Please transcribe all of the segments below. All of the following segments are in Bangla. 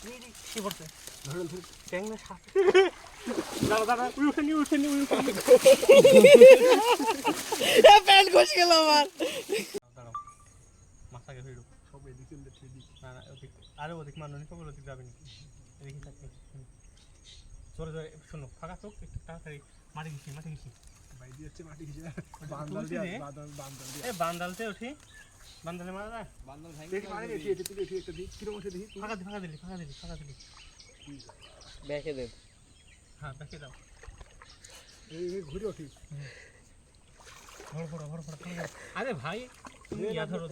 কি করতে ধরে ট্যাং না সাপ দাঁড়া দাঁড়া উঠেনি প্যান্ট খসে গেল আমার। দাঁড়াও মাথাকে ভিড়ো সব এদিকে না না ওদিক আরে ওদিক মানুষ সব ওদিক যাবে নাকি এদিকে থাকবে জোরে জোরে শোনো ফাঁকা চোখ একটু তাড়াতাড়ি মাটি ঘিসি ভাই দিয়েছে মাটি ঘিসে বান্দাল দিয়ে বান্দালতে উঠি বান্দালে মারা যায় বান্দাল ভাই দেখি মারি এসে এসে তুই একটা দি কিরকম আছে দেখি ফাঁকা দিলি ব্যাকে দে। হ্যাঁ দেখে দাও এই ঘুরে ওঠি ভর আরে ভাই তুমি ইয়া ধরো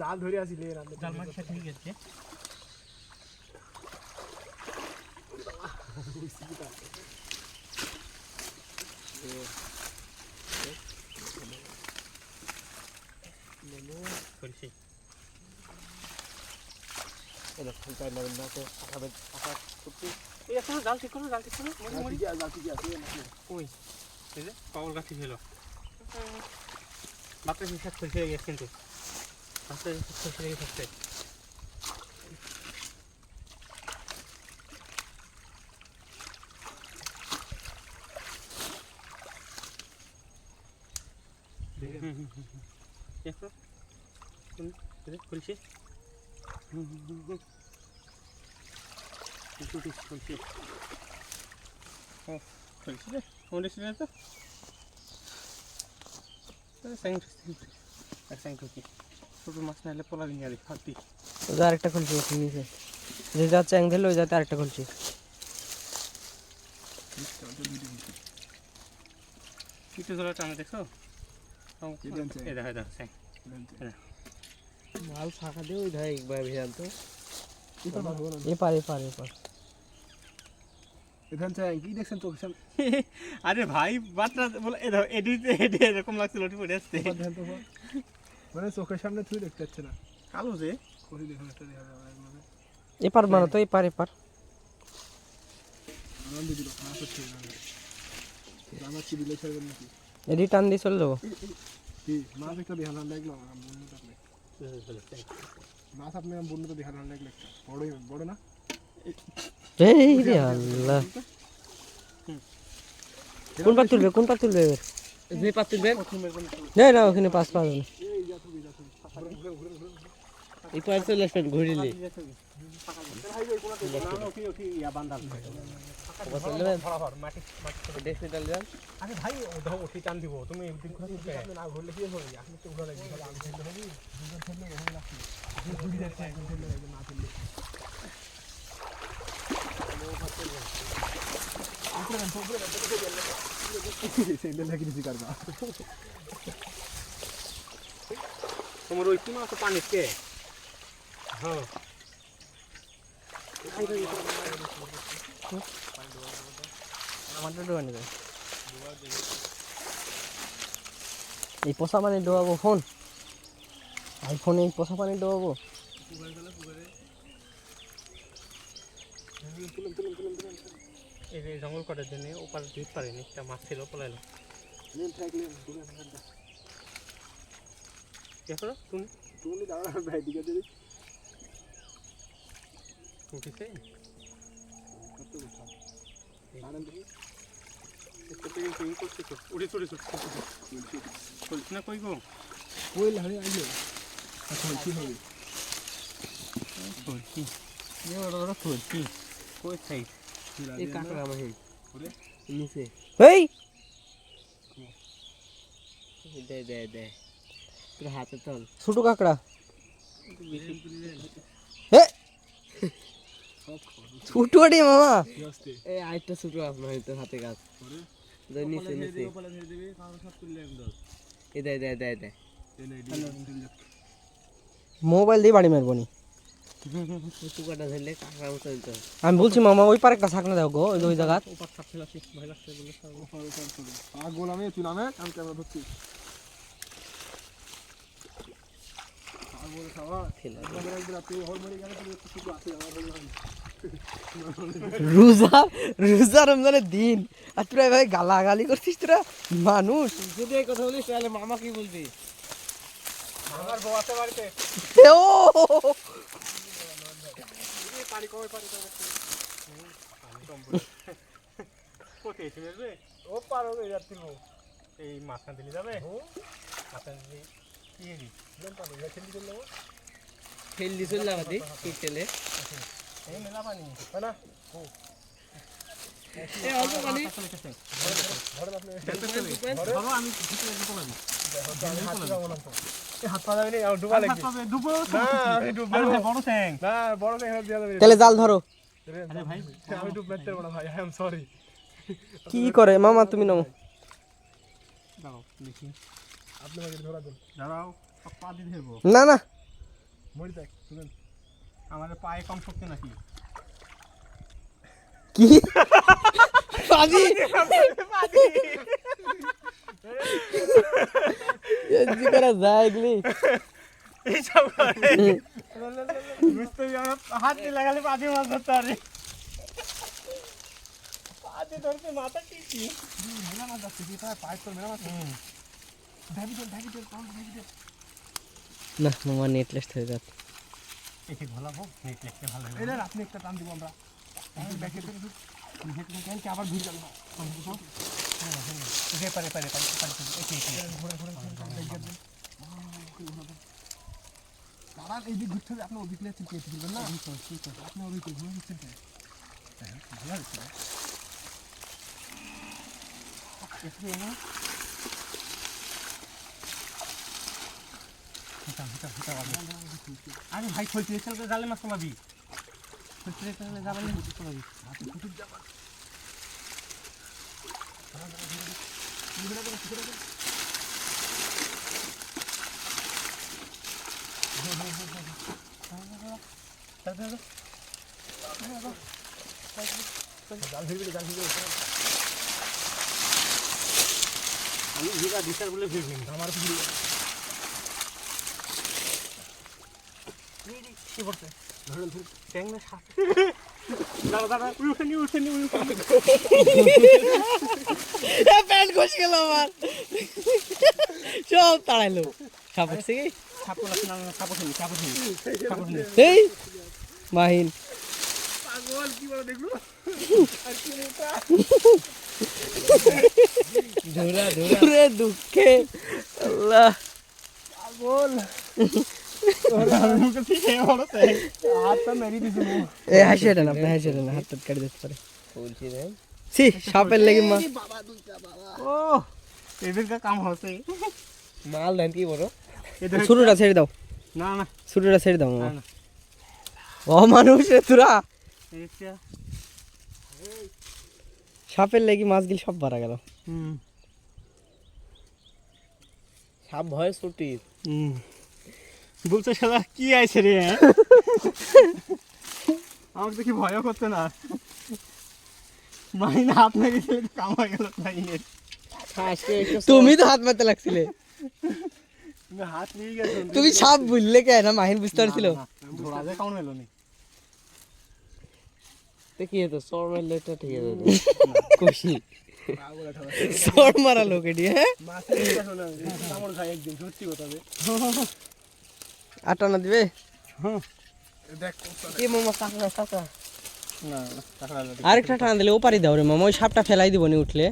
জাল ধরে আসি লে না জাল মাছ ঠিক আছে কইছি এটা ফুলটাই না না তো আটা করতে এই এখনো জাল ঠিক করো মরি জাল ঠিক আছে কই এই যে পাউল গাছি হলো বাপরে হিসাব করে গেছে কিন্তু বাপরে হিসাব করে গেছে দেখো খুলছি খুলছি রে কোনটা ছিল তো ছোট মাছ নাইলে পোলা নিয়ে আলি ফাটি ওই আরেকটা খুলছি নিচে যে যা চ্যাং দিল ওই যাতে আরেকটা খুলছি। কিছু ধরে টানে দেখছো এই দেখা মাল ফাঁকা দিয়ে ওই ধারে একবার ভেজাল তো এটা ভালো না এপার এখান থেকে কি দেখছেন চোখের সামনে আরে ভাই বাটটা বলে এডিট এরকম লাগছিল ওটি পড়ে আসছে মানে চোখের সামনে তুই দেখতে পাচ্ছ না কালো যে করি দেখুন একটা দেখা যাবে এপার মারো তো এপার আনন্দ দিল মাছ হচ্ছে না আমার কি দিলে ছাড়বেন নাকি এডি টান দিয়ে চলে যাবো। কি মাছ একটা দেখানো লাগলো আমার বন্ধু আপনি মাছ আপনি বন্ধু তো দেখানো লাগলো একটা বড় না এই রে আল্লাহ কোন পাত তুলবে যে পাত তুলবে না ওখানে পাঁচ পাওয়া যাবে এই পার চলে আসবেন ঘুরিলে আরে ভাই ওঠি টান দিব তুমি একদিন ঘুরে না ঘুরলে কি হবে আপনি তো ঘুরে লাগবে আমি ফেললে হবে দুজন ফেললে ওখানে লাগবে আপনি ঘুরে যাচ্ছে একজন ফেললে না ফেললে তোমার ওই কি মাছ পানি কে হ্যাঁ আমারটা ডোবানি যায় এই পোষা পানি ডোবাবো ফোন আইফোনে এই পোষা পানি ডোবাবো এই যে জঙ্গল করার জন্য ওপার দিতে পারেনি একটা মাছ ছিল পলাইলো দেখো তুমি দাঁড়া ভাই দিকে দিদি উঠিছে কত উঠা আনন্দ দেখি চলছি না কই গো ওই লাড়ি আইলো আচ্ছা কি হবে চলছি চলছি কই সাইড এই কাঁকড়া আমার হেই ওরে নিচে এই দে তোর হাতে তল ছোট কাঁকড়া ছোট রে মামা কি আসছে এই আইটা ছোট আপনার তোর হাতে গাছ ওরে দে নিচে এই দে এই নাই মোবাইল দিয়ে বাড়ি মারবো নি টুকাটা ধরলে কাঁকড়া মতো দিতে হবে। আমি বলছি মামা ওই পারে একটা ছাকনা দাও গো ওই জায়গা ওপার কাছে আসি ভয় লাগছে বলে আগোল আমি তুই নামে আমি ক্যামেরা ধরছি আগোল খাওয়া ফেলে ক্যামেরা একবার তুই হল মরে গেলে তুই একটু শুধু আসে আমার বলি রোজা রমজানের দিন আর তোরা ভাই গালাগালি করছিস তোরা মানুষ যদি এই কথা বলিস তাহলে মামা কি বলবি আমার বউ আছে বাড়িতে ও পানি কমে পানি কমে পানি কম পড়ে কোথায় এসে বেরবে ও পারো যাচ্ছি নো এই মাঝখান দিলে যাবে মাঝখান দিলে কি হেরি পানি খেলি চলে যাবো ফেল দি চল লাগাতে কি তেলে এই মেলা পানি তাই না এ অল্প পানি ধরেন আপনি ধরো আমি ভিতরে ঢুকে পারি হাত পা যাবে না ডুবা লাগবে ডুবো না আমি ডুব আরে ভাই বড় ট্যাঙ্ক না বড় না এখানে দেওয়া যাবে তাহলে জাল ধরো আরে ভাই আমি ডুব মারতে পারবো না ভাই আই এম সরি কি করে মামা তুমি নাও দাঁড়াও দেখি আপনি আমাকে ধরা দেন দাঁড়াও পা দিয়ে ধরবো না না মরি দেখ শুনেন আমাদের পায়ে কম শক্তি নাকি কি পাজি এজি করা যায় গলি এই সব করে বুঝতে হাত দিয়ে লাগালে পাজি মাছ ধরতে পারে পাজি ধরতে মাথা টিকি মেলা মাছ যাচ্ছে কি তার পাইপ তো মেলা মাছ ঢাকি দেন না মামা নেটলেস হয়ে যাত একে ভালো নেট লিখতে ভালো এই দেন আপনি একটা টান দিব আমরা ব্যাকে দেন কেন কি আবার ঘুরে যাবে একে পারে পারে পারে একে ঘুরে কারণ এই দিক ঘুরতে হবে আপনি ওদিক নিয়ে চিন্তা করবেন না আপনি ওদিক ঘুরে দিচ্ছেন কেন ভালো হচ্ছে আরে ভাই খলতে চল জালে মাছ পাবি খলতে চল জালে মাছ পাবি জাল ফিরবে আমি ভিড়া দিশার বলে ফিরবি আমার ফিরবে কি করতে ধরেন ট্যাং না সাপ দাঁড়া উঠেনি প্যান্ট খসে গেল আমার সব তাড়াইলো সাপ উঠছে কি সাপোর্ট এই মাহিন পাগল কি বলে দেখলো আর কি মোটা রে দুঃখে আল্লাহ পাগল হাতটা মেরি দিছে এ হাসিয়ে দেন আপনি হাসিয়ে দেন হাত টাত কাটি দিতে পারে বলছি রে সি সাপের লেগে মা ও এদের কাম হচ্ছে মাল দেন কি বড় এদের শুরুটা ছেড়ে দাও না না শুরুটা ছেড়ে দাও না, না। ও মানুষ রে তোরা এইটা সাপের লেগে মাছগুলি সব মারা গেল সাপ ভয় ছুটি বলছে শালা কি আইছে রে আমাকে দেখি ভয়ও করতে না মাইনা হাত মেরে দিলে তো কাম হয়ে গেল মাইনের তুমি তো হাত মারতে লাগছিলে তুমি হাত নিয়ে গেছো তুমি সাপ বুঝলে কেন না মাহিন বুঝতে পারছিল ধরা যায় কাউন এলো নি কি হতো সর মারলে তো ঠিক আছে খুশি সর মারা লোক এটি হ্যাঁ মাছের গেছো না কামড় খাই একদিন সত্যি কথা বে আটা না দিবে দেখ কি মামা কাকা কাকা না টাকা আরেকটা টানা দিলে ও পারি দাও রে মামা ওই সাপটা ফেলাই দিব নি উঠলে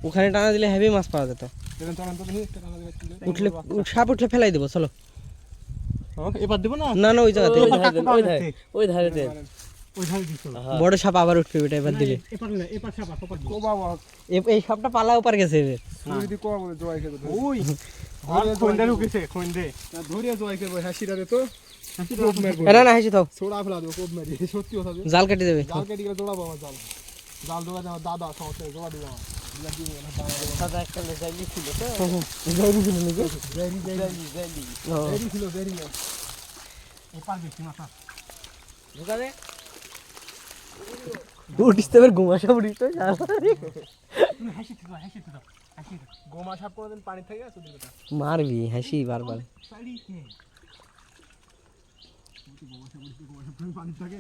ওখানে টানা দিলে হেভি মাছ পাওয়া যেত দেখেন চলেন তো দেখি একটা টানা দিবে উঠলে সাপ উঠলে ফেলাই দেবো চলো এবার দেব না না না ওই জায়গাতে ওই ধারে দিছো বড় সাপ আবার উঠবে ওটা এবার দিলে এপার না এপার সাপা সপার কো বাবা এই সাপটা পালা ওপার গেছে এবার তুই যদি কো বলে জয় খেতে ওই আর খন্ডে ঢুকেছে খন্ডে ধরিয়া জয় খেতে হাসিটা দে তো না না হাসি থাও ছোড়া ফেলা দেবো কোপ মেরি সত্যি কথা জাল কেটে দেবে জাল কেটে গেলে জোড়াবো আমার জাল জাল জোড়া আমার দাদা সমস্যা জোড়া দিবে আমার সাদা একটা লেজাইলি ছিল তো ভেরি ছিল ভেরি এপার বেশি মাথা দোকানে উঠিস এবার ঘুমা সব উঠিস তো তুমি হাসি দিও গোমা সাপ কোনোদিন পানি থেকে আছে দিকে মারবি হাসি বারবার সাইডি কে পানি থাকে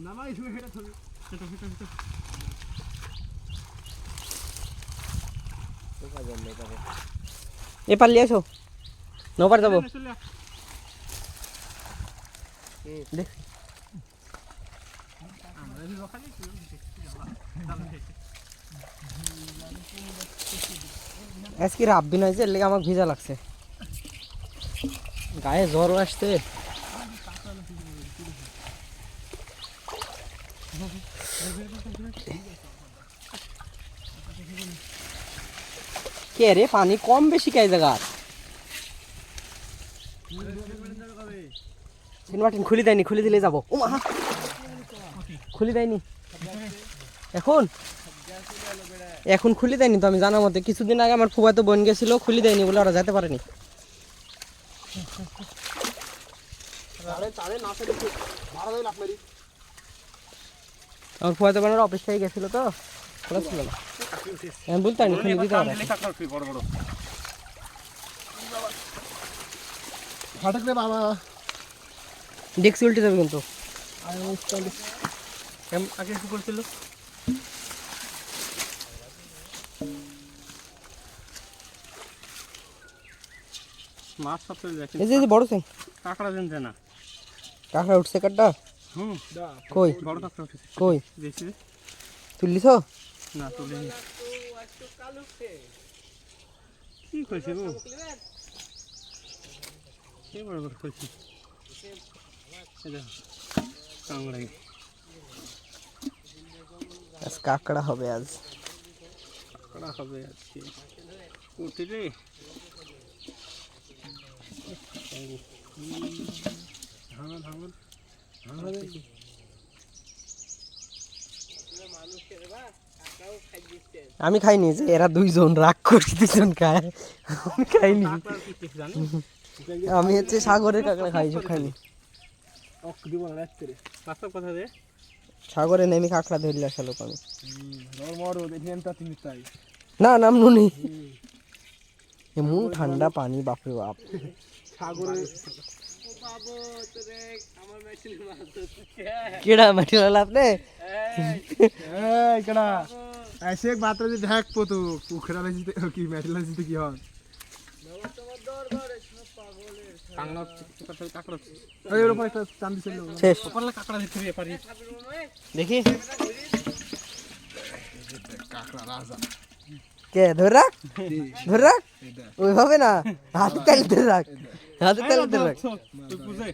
নামাই শুয়ে হেটা থবি এ পারলি আসো নবার যাবো চলে দেখ আমরা যদি ওখানে আজকে রাব্বি নাই যে এর লেগে আমার ভিজা লাগছে গায়ে জ্বর আসছে কে রে পানি কম বেশি কে জায়গা মার্টিন খুলি দেয়নি খুলি দিলে যাবো ও মা খুলি দেয়নি এখন এখন খুলি দেয়নি তো আমি জানার মতে কিছুদিন আগে আমার ফুফাতো বোন গেছিল খুলি দেয়নি বলে ওরা যেতে পারেনি আমার ফুফাতো বোনের অফিস থেকে গেছিল তো খোলা ছিল না আমি বলতে পারিনি খুলে দিতে পারে ফাটাক রে বাবা ডেক্সি উল্টে যাবে কিন্তু আগে কি করছিল মাছ সব চলে যাচ্ছে এই যে বড় সিং কাঁকড়া দিন না কাঁকড়া উঠছে কাটটা হুম কই বড় কাঁকড়া উঠেছে কই দেখছি তুললিছ না তুলিনি কি কইছে গো কি বড় বড় কইছে এটা কাঁকড়া আজ কাঁকড়া হবে আজ কাঁকড়া হবে আজকে উঠে রে আমি খাইনি যে এরা দুইজন রাগ করে দুজন খায় আমি খাইনি আমি হচ্ছে সাগরের কাঁকড়া খাই সব খাইনি কথা দে সাগরে নেমে কাঁকড়া ধরলে আসা লোক আমি তাই না নাম নুনি এমন ঠান্ডা পানি বাপরে বাপ সাগরে কেডা মাটি লাল আপনি এই কেডা ऐसे एक बात रही ढाक पोतो पोखरा में जीते की मैच ला जीते की हां কাঁকড়া কাঁকড়া এই ওর উপর একটা চান্দি ছিল শেষ পারলে কাঁকড়া দিতে হবে পারি দেখি কাকড়া রাজা কে ধরে রাখ ওইভাবে না হাতে তালি ধরে রাখ হাতে তালি ধরে রাখ তুই বুঝে